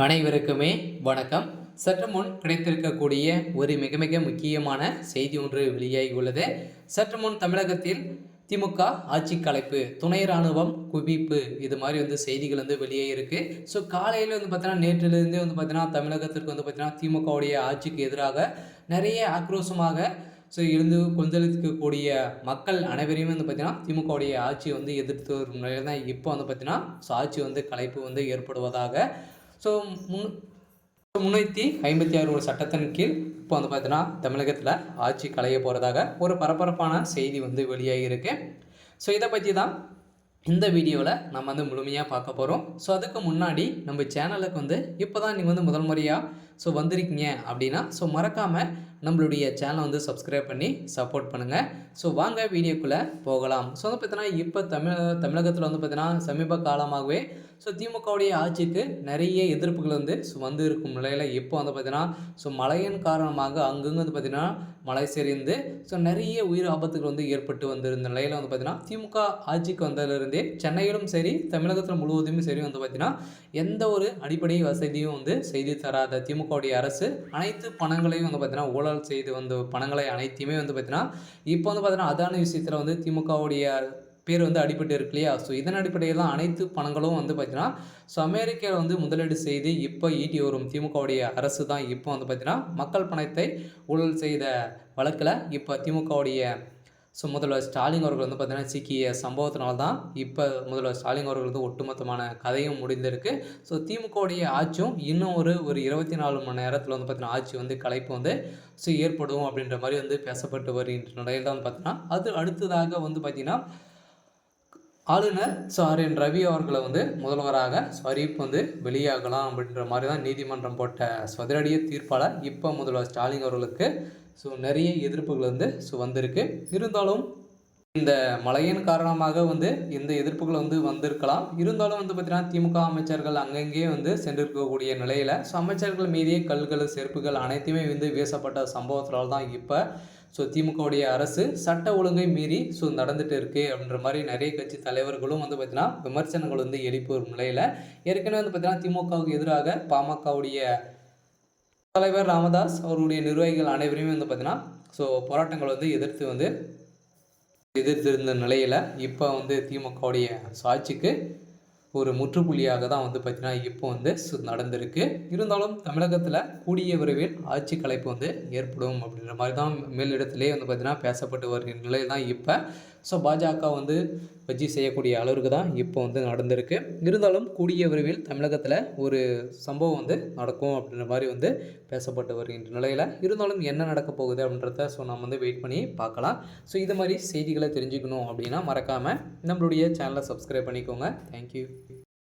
அனைவருக்குமே வணக்கம். சற்று முன் கிடைத்திருக்கக்கூடிய ஒரு மிக மிக முக்கியமான செய்தி ஒன்று வெளியாகி உள்ளது. சற்று முன் தமிழகத்தில் திமுக ஆட்சி கலைப்பு, துணை ராணுவம் குவிப்பு, இது மாதிரி செய்திகள் வெளியே இருக்கு. ஸோ காலையில் பார்த்தீங்கன்னா நேற்றிலிருந்தே பார்த்தீங்கன்னா தமிழகத்திற்கு பார்த்தீங்கன்னா திமுகவுடைய ஆட்சிக்கு எதிராக நிறைய ஆக்ரோஷமாக எழுந்து கொந்தளிக்கக்கூடிய மக்கள் அனைவரையும் பார்த்தீங்கன்னா திமுகவுடைய ஆட்சியை எதிர்த்து வரும் நிலையில் தான் இப்போ பார்த்தீங்கன்னா ஆட்சி கலைப்பு ஏற்படுவதாக ஸோ 356 ஒரு சட்டத்தின் கீழ் இப்போ பார்த்தீங்கன்னா தமிழகத்தில் ஆட்சி கலைய போகிறதாக ஒரு பரபரப்பான செய்தி வெளியாகியிருக்கு. ஸோ இதை பற்றி தான் இந்த வீடியோவில் நம்ம முழுமையாக பார்க்க போகிறோம். ஸோ அதுக்கு முன்னாடி நம்ம சேனலுக்கு இப்போ தான் நீங்கள் முதல் முறையாக வந்திருக்கீங்க அப்படின்னா மறக்காமல் நம்மளுடைய சேனலை சப்ஸ்கிரைப் பண்ணி சப்போர்ட் பண்ணுங்கள். ஸோ வாங்க வீடியோக்குள்ளே போகலாம். ஸோ பார்த்தீங்கன்னா இப்போ தமிழகத்தில் பார்த்தீங்கன்னா சமீப காலமாகவே திமுகவுடைய ஆட்சிக்கு நிறைய எதிர்ப்புகள் வந்து இருக்கும் நிலையில் இப்போ பார்த்தீங்கன்னா மழையின் காரணமாக அங்கங்கே பார்த்தீங்கன்னா மழை சரிந்து நிறைய உயிர் ஆபத்துகள் ஏற்பட்டு வந்திருந்த நிலையில் பார்த்தீங்கன்னா திமுக ஆட்சிக்கு வந்ததிலிருந்தே சென்னையிலும் சரி தமிழகத்தில் முழுவதுமே சரி பார்த்தீங்கன்னா எந்த ஒரு அடிப்படை வசதியும் செய்து தராத திமுகவுடைய அரசு அனைத்து பணங்களையும் பார்த்தீங்கன்னா ஊழல் செய்து வந்த பணங்களை அனைத்தையுமே பார்த்தீங்கன்னா இப்போ பார்த்தீங்கன்னா அதான விஷயத்தில் திமுகவுடைய பேர் அடிபட்டு இருக்கு இல்லையா. ஸோ இதன் அடிப்படையில் தான் அனைத்து பணங்களும் பார்த்தீங்கன்னா அமெரிக்காவில் முதலீடு செய்து இப்போ ஈட்டி வரும் திமுகவுடைய அரசு தான் இப்போ பார்த்தீங்கன்னா மக்கள் பணத்தை ஊழல் செய்த வழக்கில் இப்போ திமுகவுடைய முதல்வர் ஸ்டாலின் அவர்கள் பார்த்தீங்கன்னா சிக்கிய சம்பவத்தினால தான் இப்போ முதல்வர் ஸ்டாலின் அவர்கள் ஒட்டுமொத்தமான கதையும் முடிந்திருக்கு. ஸோ திமுகவுடைய ஆட்சியும் இன்னும் ஒரு 24 மணி நேரத்தில் பார்த்தீங்கன்னா ஆட்சி கலைப்பு ஏற்படும் அப்படின்ற மாதிரி பேசப்பட்டு வருகின்ற நிலையில் தான் பார்த்தீங்கன்னா அது அடுத்ததாக பார்த்தீங்கன்னா ஆளுநர் ஆர்.என். ரவி அவர்களை முதல்வராக அறிவிப்பு வெளியாகலாம் அப்படின்ற மாதிரி தான் நீதிமன்றம் போட்ட அதிரடிய தீர்ப்பால் இப்போ முதல்வர் ஸ்டாலின் அவர்களுக்கு நிறைய எதிர்ப்புகள் வந்திருக்கு. இருந்தாலும் இந்த மழையின் காரணமாக இந்த எதிர்ப்புகள் வந்திருக்கலாம். இருந்தாலும் பார்த்தீங்கன்னா திமுக அமைச்சர்கள் அங்கங்கே சென்றிருக்கக்கூடிய நிலையில் அமைச்சர்கள் மீதே கல்கள் செருப்புகள் அனைத்துமே வீசப்பட்ட சம்பவத்தினால தான் இப்போ திமுகவுடைய அரசு சட்ட ஒழுங்கை மீறி நடந்துட்டு இருக்கு அப்படின்ற மாதிரி நிறைய கட்சி தலைவர்களும் பார்த்தீங்கன்னா விமர்சனங்கள் எழுப்பி வரும் நிலையில் ஏற்கனவே பார்த்தீங்கன்னா திமுகவுக்கு எதிராக பாமகவுடைய தலைவர் ராமதாஸ் அவருடைய நிர்வாகிகள் அனைவரையுமே பார்த்தீங்கன்னா போராட்டங்கள் எதிர்த்திருந்த நிலையில் இப்போ திமுகவுடைய ஆட்சிக்கு ஒரு முற்றுப்புள்ளியாக தான் பார்த்தீங்கன்னா இப்போ நடந்திருக்கு. இருந்தாலும் தமிழகத்தில் கூடிய விரைவில் ஆட்சி கலைப்பு ஏற்படும் அப்படின்ற மாதிரி தான் மேலிடத்திலே பார்த்தீங்கன்னா பேசப்பட்டு வருகிற நிலையில் தான் இப்போ பாஜக வச்சு செய்யக்கூடிய அளவுக்கு தான் இப்போ நடந்திருக்கு. இருந்தாலும் கூடிய விரைவில் தமிழகத்தில் ஒரு சம்பவம் நடக்கும் அப்படின்ற மாதிரி பேசப்பட்டு வருகின்ற நிலையில் இருந்தாலும் என்ன நடக்க போகுது அப்படின்றத நம்ம வெயிட் பண்ணி பார்க்கலாம். இது மாதிரி செய்திகளை தெரிஞ்சுக்கணும் அப்படின்னா மறக்காமல் நம்மளுடைய சேனலை சப்ஸ்கிரைப் பண்ணிக்கோங்க. தேங்க்யூ.